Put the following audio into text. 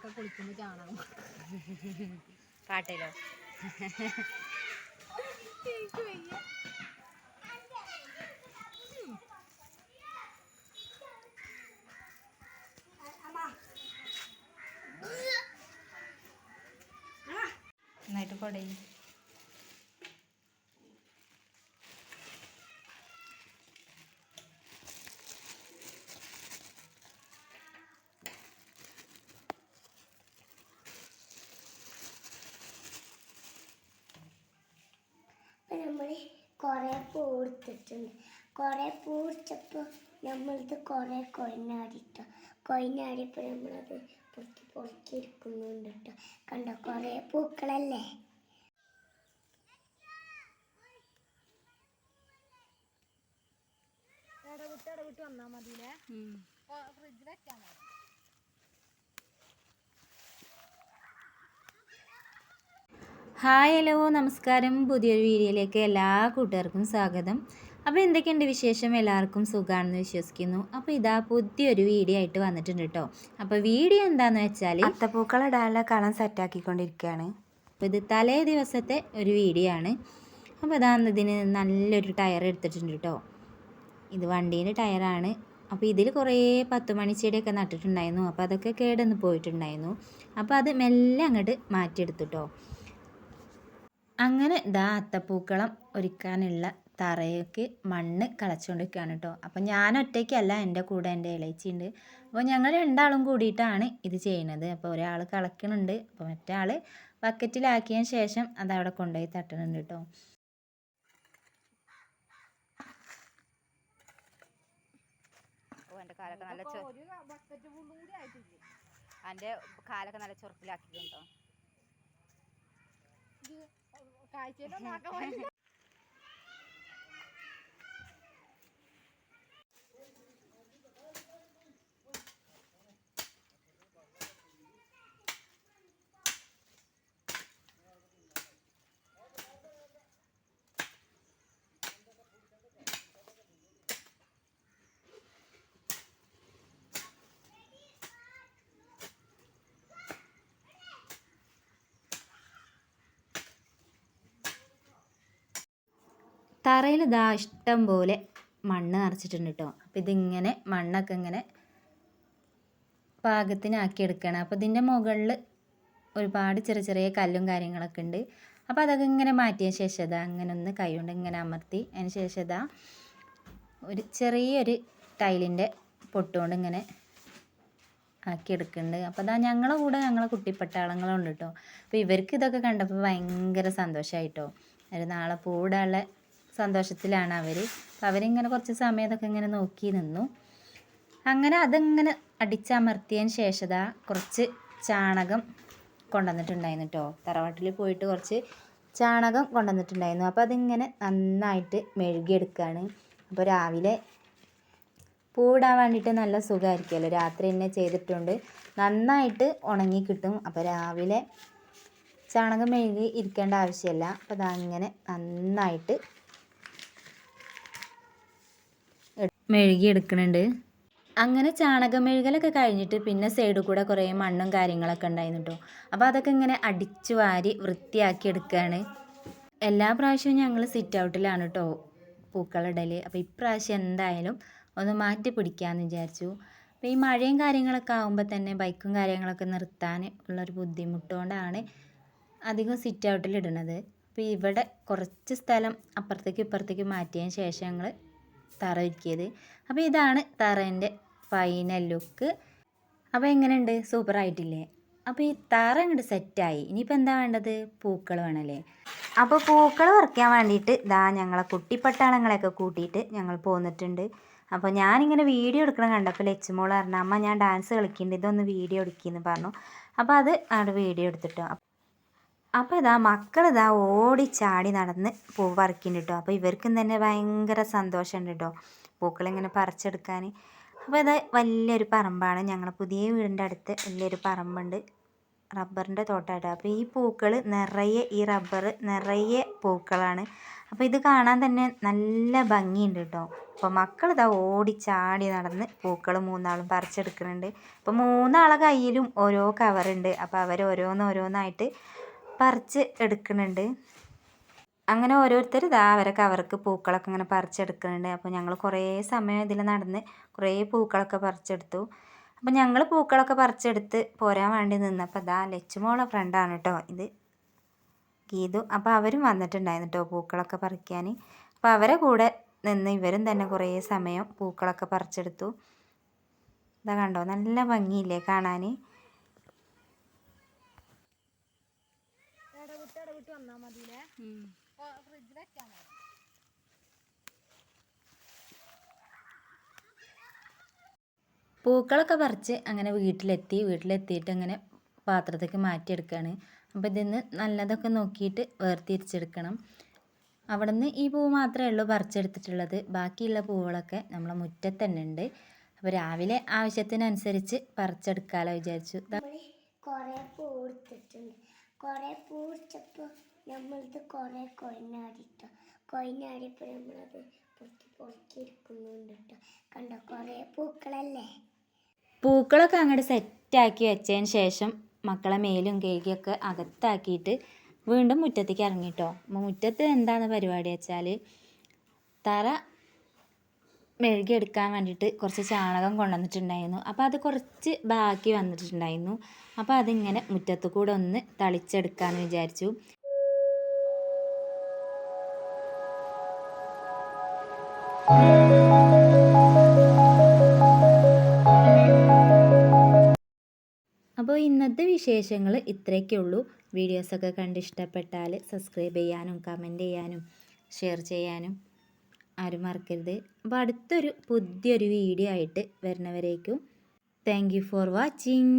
ഒക്കെ കുളിക്കുമ്പോൾ ചാണകം കാട്ടിലോ എന്നിട്ട് കൊടയും നമ്മൾ കുറേ പൂ എടുത്തിട്ടുണ്ട്. കുറേ പൂ എടുത്തപ്പോൾ നമ്മളിത് കുറേ കൊയിനാടിട്ടോ. കൊയിനാടിയപ്പോൾ നമ്മളത് പൊറുക്കിയിരിക്കുന്നുണ്ട് കേട്ടോ. കണ്ടോ, കുറേ പൂക്കളല്ലേ. ഇടവിട്ട് വന്നാൽ മതിയില്ലേ, ഫ്രിഡ്ജിൽ വെച്ചാൽ മതി. ഹായ് ഹലോ നമസ്കാരം. പുതിയൊരു വീഡിയോയിലേക്ക് എല്ലാ കൂട്ടുകാർക്കും സ്വാഗതം. അപ്പോൾ എന്തൊക്കെയുണ്ട് വിശേഷം? എല്ലാവർക്കും സുഖമാണെന്ന് വിശ്വസിക്കുന്നു. അപ്പോൾ ഇതാ പുതിയൊരു വീഡിയോ ആയിട്ട് വന്നിട്ടുണ്ട് കേട്ടോ. അപ്പോൾ വീഡിയോ എന്താണെന്ന് വെച്ചാൽ അത്തപ്പൂക്കളിടാനുള്ള കളം സെറ്റാക്കിക്കൊണ്ടിരിക്കുകയാണ്. അപ്പോൾ ഇത് തലേ ദിവസത്തെ ഒരു വീഡിയോ ആണ്. അപ്പോൾ ഇതാ ഇതിന് നല്ലൊരു ടയർ എടുത്തിട്ടുണ്ട് കേട്ടോ. ഇത് വണ്ടീൻ്റെ ടയറാണ്. അപ്പോൾ ഇതിൽ കുറേ 10 മണിച്ചെടിയൊക്കെ നട്ടിട്ടുണ്ടായിരുന്നു. അപ്പോൾ അതൊക്കെ കേടന്ന് പോയിട്ടുണ്ടായിരുന്നു. അപ്പോൾ അത് മെല്ലെ അങ്ങോട്ട് മാറ്റിയെടുത്തു കേട്ടോ. അങ്ങനെ ഇതാ അത്തപ്പൂക്കളം ഒരുക്കാനുള്ള തറയ്ക്ക് മണ്ണ് കളച്ചുകൊണ്ടിരിക്കുകയാണ് കേട്ടോ. അപ്പം ഞാൻ ഒറ്റയ്ക്കല്ല, എൻ്റെ കൂടെ എൻ്റെ ഇളച്ചിയുണ്ട്. അപ്പോൾ ഞങ്ങൾ രണ്ടാളും കൂടിയിട്ടാണ് ഇത് ചെയ്യുന്നത്. അപ്പോൾ ഒരാൾ കളക്കണുണ്ട്, അപ്പോൾ മറ്റേ ആൾ ബക്കറ്റിലാക്കിയതിന് ശേഷം അതവിടെ കൊണ്ടുപോയി തട്ടണുണ്ട് കേട്ടോ. എൻ്റെ കാലൊക്കെ നല്ല എൻ്റെ കാലൊക്കെ നല്ല ചുറുക്കിലാക്കിയിട്ടുണ്ടോ. തറയിൽ ഇതാ ഇഷ്ടം പോലെ മണ്ണ് നിറച്ചിട്ടുണ്ട് കേട്ടോ. അപ്പോൾ ഇതിങ്ങനെ മണ്ണൊക്കെ ഇങ്ങനെ പാകത്തിനാക്കി എടുക്കണം. അപ്പോൾ ഇതിൻ്റെ മുകളിൽ ഒരുപാട് ചെറിയ ചെറിയ കല്ലും കാര്യങ്ങളൊക്കെ ഉണ്ട്. അപ്പോൾ അതൊക്കെ ഇങ്ങനെ മാറ്റിയ ശേഷം ഇതാ അങ്ങനെ ഒന്ന് കൈ കൊണ്ട് ഇങ്ങനെ അമർത്തി അതിന് ശേഷം ഇതാ ഒരു ചെറിയൊരു ടൈലിൻ്റെ പൊട്ടുകൊണ്ട് ഇങ്ങനെ ആക്കിയെടുക്കുന്നുണ്ട്. അപ്പോൾ അതാ ഞങ്ങളെ കൂടെ ഞങ്ങളെ കുട്ടിപ്പട്ടാളങ്ങളുണ്ട് കേട്ടോ. അപ്പോൾ ഇവർക്ക് ഇതൊക്കെ കണ്ടപ്പോൾ ഭയങ്കര സന്തോഷമായിട്ടോ. അവർ നാളെ പൂടാനുള്ള സന്തോഷത്തിലാണ് അവർ. അപ്പോൾ അവരിങ്ങനെ കുറച്ച് സമയം ഇതൊക്കെ ഇങ്ങനെ നോക്കി നിന്നു. അങ്ങനെ അതിങ്ങനെ അടിച്ചമർത്തിയതിന് ശേഷം കുറച്ച് ചാണകം കൊണ്ടുവന്നിട്ടുണ്ടായിരുന്നു കേട്ടോ. തറവാട്ടിൽ പോയിട്ട് കുറച്ച് ചാണകം കൊണ്ടുവന്നിട്ടുണ്ടായിരുന്നു. അപ്പോൾ അതിങ്ങനെ നന്നായിട്ട് മെഴുകിയെടുക്കുകയാണ്. അപ്പോൾ രാവിലെ പൂടാൻ വേണ്ടിയിട്ട് നല്ല സുഖമായിരിക്കുമല്ലോ. രാത്രി തന്നെ ചെയ്തിട്ടുണ്ട് നന്നായിട്ട് ഉണങ്ങി കിട്ടും. അപ്പോൾ രാവിലെ ചാണകം മെഴുകി ഇരിക്കേണ്ട ആവശ്യമില്ല. അപ്പോൾ അതങ്ങനെ നന്നായിട്ട് മെഴുകിയെടുക്കുന്നുണ്ട്. അങ്ങനെ ചാണകം മെഴുകലൊക്കെ കഴിഞ്ഞിട്ട് പിന്നെ സൈഡിൽ കൂടെ കുറേ മണ്ണും കാര്യങ്ങളൊക്കെ ഉണ്ടായിരുന്നു കേട്ടോ. അപ്പോൾ അതൊക്കെ ഇങ്ങനെ അടിച്ചു വാരി വൃത്തിയാക്കി എടുക്കുകയാണ്. എല്ലാ പ്രാവശ്യവും ഞങ്ങൾ സിറ്റ് ഔട്ടിലാണ് കേട്ടോ പൂക്കളിടൽ. അപ്പോൾ ഇപ്രാവശ്യം എന്തായാലും ഒന്ന് മാറ്റി പിടിക്കാമെന്ന് വിചാരിച്ചു. അപ്പോൾ ഈ മഴയും കാര്യങ്ങളൊക്കെ ആകുമ്പോൾ തന്നെ ബൈക്കും കാര്യങ്ങളൊക്കെ നിർത്താൻ ഉള്ളൊരു ബുദ്ധിമുട്ടുകൊണ്ടാണ് അധികം സിറ്റ് ഔട്ടിൽ ഇടുന്നത്. അപ്പോൾ ഇവിടെ കുറച്ച് സ്ഥലം അപ്പുറത്തേക്ക് ഇപ്പുറത്തേക്ക് മാറ്റിയതിന് ശേഷം ഞങ്ങൾ തറ ഒരുക്കിയത്. അപ്പോൾ ഇതാണ് തറേൻ്റെ ഫൈനൽ ലുക്ക്. അപ്പോൾ എങ്ങനെയുണ്ട്? സൂപ്പറായിട്ടില്ലേ? അപ്പോൾ ഈ തറ അങ്ങോട്ട് സെറ്റായി. ഇനിയിപ്പോൾ എന്താ വേണ്ടത്? പൂക്കൾ വേണമല്ലേ. അപ്പോൾ പൂക്കൾ പറിക്കാൻ വേണ്ടിയിട്ട് ഞങ്ങളെ കുട്ടിപ്പട്ടാളങ്ങളെയൊക്കെ കൂട്ടിയിട്ട് ഞങ്ങൾ പോന്നിട്ടുണ്ട്. അപ്പോൾ ഞാനിങ്ങനെ വീഡിയോ എടുക്കണം കണ്ടപ്പോൾ ലച്ചുമോൾ പറഞ്ഞു, അമ്മ ഞാൻ ഡാൻസ് കളിക്കുന്നുണ്ട്, ഇതൊന്ന് വീഡിയോ എടുക്കിയെന്ന് പറഞ്ഞു. അപ്പോൾ അത് അവിടെ വീഡിയോ എടുത്തിട്ടോ. അപ്പോൾ മക്കളിതാ ഓടിച്ചാടി നടന്ന് പൂ പറിക്കുന്നുണ്ട് കേട്ടോ. അപ്പോൾ ഇവർക്കും തന്നെ ഭയങ്കര സന്തോഷമുണ്ട് കേട്ടോ പൂക്കളിങ്ങനെ പറിച്ചെടുക്കാൻ. അപ്പോൾ ഇത് വലിയൊരു പറമ്പാണ്. ഞങ്ങളുടെ പുതിയ വീടിൻ്റെ അടുത്ത് വലിയൊരു പറമ്പുണ്ട്, റബ്ബറിൻ്റെ തോട്ടമായിട്ട്. അപ്പോൾ ഈ പൂക്കൾ നിറയെ, ഈ റബ്ബർ നിറയെ പൂക്കളാണ്. അപ്പോൾ ഇത് കാണാൻ തന്നെ നല്ല ഭംഗിയുണ്ട് കേട്ടോ. അപ്പോൾ മക്കളിതാ ഓടിച്ചാടി നടന്ന് പൂക്കൾ 3 പറിച്ചെടുക്കുന്നുണ്ട്. അപ്പോൾ 3 കയ്യിലും ഓരോ കവറുണ്ട്. അപ്പോൾ അവർ ഓരോന്നായിട്ട് പറിച്ച് എടുക്കുന്നുണ്ട്. അങ്ങനെ ഓരോരുത്തർ ഇതാ അവരെ കവർക്ക് പൂക്കളൊക്കെ ഇങ്ങനെ പറിച്ചെടുക്കുന്നുണ്ട്. അപ്പോൾ ഞങ്ങൾ കുറേ സമയം ഇതിൽ നടന്ന് കുറേ പൂക്കളൊക്കെ പറിച്ചെടുത്തു. അപ്പോൾ ഞങ്ങൾ പൂക്കളൊക്കെ പറിച്ചെടുത്ത് പോരാൻ വേണ്ടി നിന്നപ്പോൾ ഇതാ ലച്ചുമോളെ ഫ്രണ്ടാണ് കേട്ടോ ഇത്, ഗീതു. അപ്പോൾ അവരും വന്നിട്ടുണ്ടായിരുന്നു കേട്ടോ പൂക്കളൊക്കെ പറിക്കാൻ. അപ്പോൾ അവരെ കൂടെ നിന്ന് ഇവരും തന്നെ കുറേ സമയം പൂക്കളൊക്കെ പറിച്ചെടുത്തു. ഇതാ കണ്ടോ, നല്ല ഭംഗിയില്ലേ കാണാൻ. ഇടവിട്ട് വന്നാൽ മതിയില്ലേ, ഫ്രിഡ്ജിൽ വെക്കാൻ മതി. പൂക്കളൊക്കെ പറിച്ച് അങ്ങനെ വീട്ടിലെത്തിയിട്ട് അങ്ങനെ പാത്രത്തേക്ക് മാറ്റിയെടുക്കുകയാണ്. അപ്പോൾ ഇതിന്ന് നല്ലതൊക്കെ നോക്കിയിട്ട് വേർതിരിച്ചെടുക്കണം. അവിടെ നിന്ന് ഈ പൂവ് മാത്രമേ ഉള്ളൂ പറിച്ചെടുത്തിട്ടുള്ളത്. ബാക്കിയുള്ള പൂവുകളൊക്കെ നമ്മളെ മുറ്റത്ത് തന്നെ ഉണ്ട്. അപ്പോൾ രാവിലെ ആവശ്യത്തിനനുസരിച്ച് പറിച്ചെടുക്കാമല്ലോ വിചാരിച്ചു. കുറേ പൂ എടുത്തിട്ടുണ്ട്. കുറേ പൂ എടുത്തപ്പോൾ നമ്മളിത് കുറേ കൊയിനാടിയപ്പോൾ നമ്മളത് പൊറുക്കിയെടുക്കുന്നുണ്ട് കേട്ടോ. കണ്ടോ, കുറേ പൂക്കളല്ലേ. പൂക്കളൊക്കെ അങ്ങോട്ട് സെറ്റാക്കി വെച്ചതിന് ശേഷം മക്കളെ മേലും കഴുകിയൊക്കെ അകത്താക്കിയിട്ട് വീണ്ടും മുറ്റത്തേക്ക് ഇറങ്ങിട്ടോ. അപ്പോൾ മുറ്റത്ത് എന്താണ് പരിപാടി വെച്ചാൽ തറ മെഴുകിയെടുക്കാൻ വേണ്ടിയിട്ട് കുറച്ച് ചാണകം കൊണ്ടുവന്നിട്ടുണ്ടായിരുന്നു. അപ്പോൾ അത് കുറച്ച് ബാക്കി വന്നിട്ടുണ്ടായിരുന്നു. അപ്പോൾ അതിങ്ങനെ മുറ്റത്ത് കൂടെ ഒന്ന് തളിച്ചെടുക്കാമെന്ന് വിചാരിച്ചു. അപ്പോൾ ഇന്നത്തെ വിശേഷങ്ങൾ ഇത്രയൊക്കെ ഉള്ളൂ. വീഡിയോസൊക്കെ കണ്ട് ഇഷ്ടപ്പെട്ടാൽ സബ്സ്ക്രൈബ് ചെയ്യാനും കമൻറ്റ് ചെയ്യാനും ഷെയർ ചെയ്യാനും ആരും മറക്കരുത്. അപ്പോൾ അടുത്തൊരു പുതിയൊരു വീഡിയോ ആയിട്ട് വരുന്നവരേക്കും താങ്ക് യു ഫോർ വാച്ചിങ്.